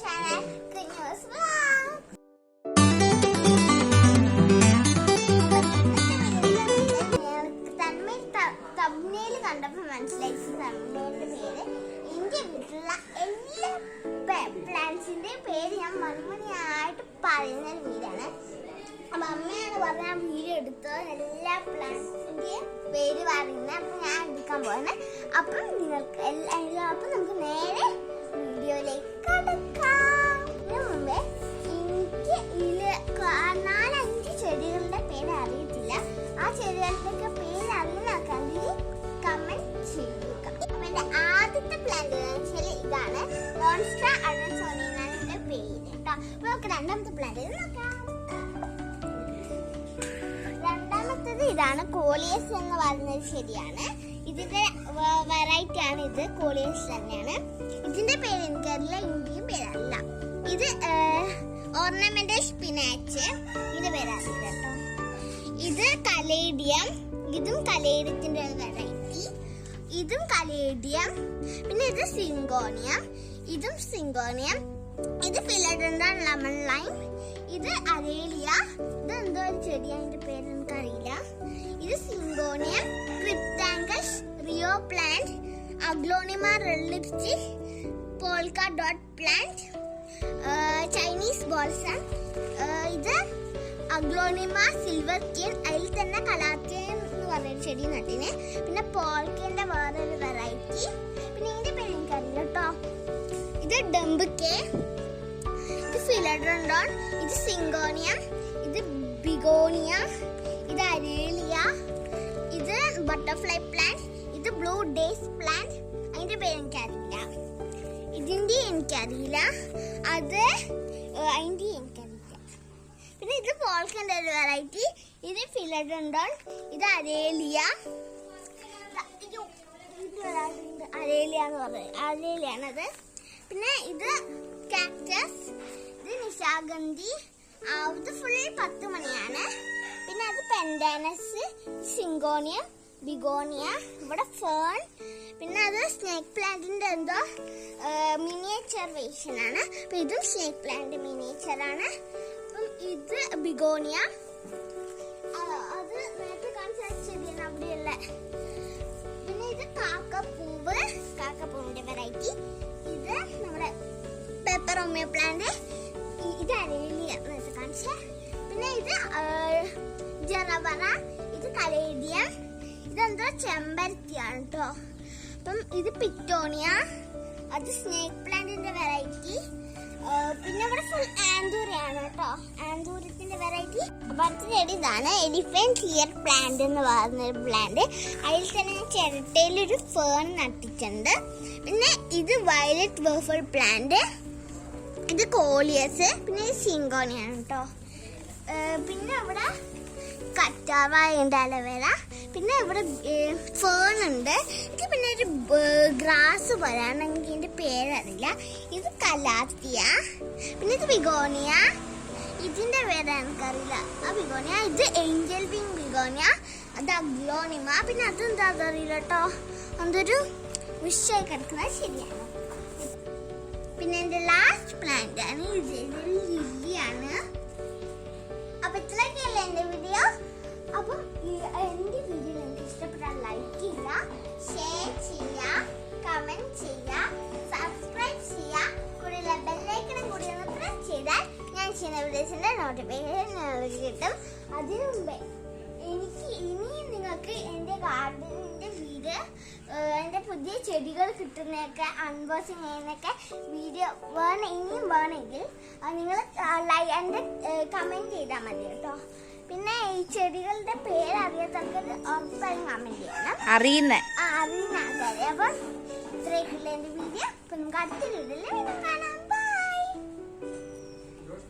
channel Kunyus Vlog. തമ്മിൽ കണ്ടപ്പോൾ മനസ്സിലായി തമ്മിലിന്റെ പേര് എന്റെ വീട്ടിലുള്ള എല്ലാ പ്ലാന്റ്സിന്റെ പേര് ഞാൻ മണിമണിയായിട്ട് പറയുന്ന ഒരു വീടാണ്. അപ്പൊ അമ്മയാണ് പറഞ്ഞ വീഡിയോ എടുത്തത് എല്ലാ പ്ലാന്റ്സിന്റെയും പേര് പറയുന്നത്. അപ്പൊ ഞാൻ എടുക്കാൻ പോകുന്നത്. അപ്പം നിങ്ങൾക്ക് അപ്പം നമുക്ക് നേരെ വീഡിയോയിലേക്ക് കടക്കാം. ഇതിനു മുമ്പേ എനിക്ക് 4-5 ചെടികളുടെ പേര് അറിയത്തില്ല. ആ ചെടികളുടെ പേര് അറിയുന്നവർക്കാണെങ്കിൽ കമന്റ് ചെയ്യുക. അപ്പൊ എന്റെ ആദ്യത്തെ പ്ലാന്റ് ഇതാണ് മോൺസ്റ്റർ അഡൻസോണിയുടെ പേര് കേട്ടോ. അപ്പൊ നമുക്ക് രണ്ടാമത്തെ പ്ലാന്റ് നോക്കാം. രണ്ടാമത്തേത് ഇതാണ് കോളിയസ് എന്ന് പറയുന്നത് ചെടിയാണ്. ഇതിന്റെ വെറൈറ്റി ആണ് ഇത്. കോളിയസ് തന്നെയാണ്. ഇതിന്റെ പേര് എനിക്കറിയില്ല, ഇന്ത്യയും പേരല്ല. ഇത് ഓർണമെന്റൽ സ്പിനാച്ച്, ഇതിന്റെ പേരറിയില്ല കേട്ടോ. ഇത് കലേഡിയം, ഇതും കലേഡിയത്തിന്റെ ഒരു വെറൈറ്റി. ഇതും കലേഡിയം. പിന്നെ ഇത് സിങ്കോണിയം, ഇതും സിങ്കോണിയം. ഇത് ഫിലഡെൻഡ്രോൺ ലെമൺ ലൈം. ഇത് അരേലിയ. ഇത് എന്തോ ഒരു ചെടിയാണ്, ഇതിന്റെ പേര് എനിക്കറിയില്ല. ഇത് syngonium, cryptanthus, rhoeo plant, aglaonema red lipstick, polka dot plant, Chinese balsam. ഇത് അഗ്ലോണിമ സിൽവർ കെയിൻ. അതിൽ തന്നെ കലാത്തിയൻ എന്ന് പറഞ്ഞൊരു ചെടി നട്ടിന്. പിന്നെ പോൾക്കന്റെ വേറൊരു വെറൈറ്റി. പിന്നെ ഇതിന്റെ പേര് എനിക്കറിയില്ല കേട്ടോ. ഇത് ഡംബുക്കെ, ഇത് ഫിലഡെൻഡ്രോൺ, ഇത് സിങ്കോണിയം, ഇത് ബിഗോണിയ, ഇത് അരേലിയ, ഇത് ബട്ടർഫ്ലൈ പ്ലാന്റ്, ഇത് ബ്ലൂ ഡേയ്സ് പ്ലാന്റ്. അതിന്റെ പേര് എനിക്കറിയില്ല. ഇതിന്റെ എനിക്കറിയില്ല. അത് അതിന്റെ എനിക്കറിയില്ല. പിന്നെ ഇത് പോൾക്കന്റെ ഒരു വെറൈറ്റി. ഇത് ഫിലഡെൻഡ്രോൺ, ഇത് അരേലിയ. അരേലിയ എന്ന് പറയുന്നത് അരേലിയാണത്. പിന്നെ ഇത് കാക്ടസ്, ഇത് നിശാഗന്ധി. ഇത് ഫുൾ 10 മണിയാണ്. പിന്നെ അത് പെൻഡാനസ്, സിങ്കോണിയം, ബിഗോണിയ. ഇവിടെ ഫേൺ. പിന്നെ അത് സ്നേക്ക് പ്ലാന്റിന്റെ എന്തോ മിനിയേച്ചർ വേർഷൻ ആണ്. അപ്പൊ ഇതും സ്നേക്ക് പ്ലാന്റ് മിനിയേച്ചർ ആണ്. അപ്പം ഇത് ബിഗോണിയ. അത് നേരത്തെ കാണിച്ച ചെടിയാണ് അവിടെയുള്ള. പിന്നെ ഇത് കാക്കപ്പൂവ്, കാക്കപ്പൂവിന്റെ വെറൈറ്റി. ഇത് നമ്മുടെ പെപ്പറോമിയ പ്ലാന്റ്. ഇത് അരേലിയ നേരത്തെ കാണിച്ച. പിന്നെ ഇത് ജറബറ, ഇത് കലേഡിയം. ഇതെന്തോ ചെമ്പരത്തിയാണ് കേട്ടോ. അപ്പം ഇത് പിറ്റോണിയ. അത് സ്നേക്ക് പ്ലാന്റിന്റെ വെറൈറ്റി. പിന്നെ ഇവിടെ ഫുൾ ആന്തൂരയാണ് കേട്ടോ. ആന്തൂരത്തിന്റെ വെറൈറ്റി. അപ്പൊ അടുത്ത ചെടി ഇതാണ് എലിഫന്റ് ഇയർ പ്ലാന്റ് എന്ന് പറഞ്ഞൊരു പ്ലാന്റ്. അതിൽ തന്നെ ഞാൻ ചിരട്ടയിലൊരു ഫേൺ നട്ടിട്ടുണ്ട്. പിന്നെ ഇത് വയലറ്റ് വേഫിൾ പ്ലാന്റ്. ഇത് കോളിയസ്. പിന്നെ ഇത് സിങ്കോണിയാണ് കേട്ടോ. പിന്നെ ഇവിടെ കറ്റാവായുണ്ട്, അലവേര. പിന്നെ ഇവിടെ ഫേൺ ഉണ്ട്. ഇത് പിന്നെ ഒരു ഗ്രാസ് പോലെയാണെങ്കിൽ ഇതിന്റെ പേരറിയില്ല. ഇത് കലാത്തിയ. പിന്നെ ഇത് ബിഗോണിയ. ഇതിന്റെ പേര് എനിക്കറിയില്ല, ആ ബിഗോണിയ. ഇത് ഏഞ്ചൽ വിങ് ബിഗോണിയ. അത് അഗ്ലോണിമ. പിന്നെ അതെന്താ അറിയില്ല കേട്ടോ. അതൊരു വിഷയായി കിടക്കുന്നത് ശരിയാണ്. പിന്നെ എന്റെ ലാസ്റ്റ് പ്ലാന്റ് ആണ് ഇത്. ലില്ലിയാണ്. അപ്പൊ ഇത്രയൊക്കെയല്ലേ എന്റെ വീഡിയോ. അപ്പം എന്റെ വീഡിയോ നിങ്ങൾക്ക് ഇഷ്ടപ്പെട്ടാൽ ലൈക്ക് ചെയ്യുക, ഷെയർ ചെയ്യുക, കമന്റ് ചെയ്യുക, സബ്സ്ക്രൈബ് ചെയ്യുക. കൂടെയുള്ള ബെല്ലൈക്കണും കൂടി ഒന്ന് പ്രസ് ചെയ്താൽ ഞാൻ ചെയ്യുന്ന വീഡിയോസിന്റെ നോട്ടിഫിക്കേഷൻ കിട്ടും. അതിനു മുമ്പേ ഇനിയും നിങ്ങൾക്ക് എന്റെ ഗാർഡനിന്റെ വീട്, എന്റെ പുതിയ ചെടികൾ കിട്ടുന്നതൊക്കെ അൺബോക്സിങ് ചെയ്യുന്നൊക്കെ വീഡിയോ ഇനിയും വേണമെങ്കിൽ നിങ്ങൾ എന്റെ കമന്റ് ചെയ്താൽ മതി കേട്ടോ. പിന്നെ ഈ ചെടികളുടെ പേര് അറിയാത്തവർക്ക് ഉറപ്പായും കമന്റ് ചെയ്യണം. അറിയുന്ന ആൾക്കാരെ. അപ്പം ഇത്രയൊക്കെയുള്ള എന്റെ വീഡിയോ. അപ്പൊ നമുക്ക് അടുത്ത വീഡിയോയിൽ കാണാം.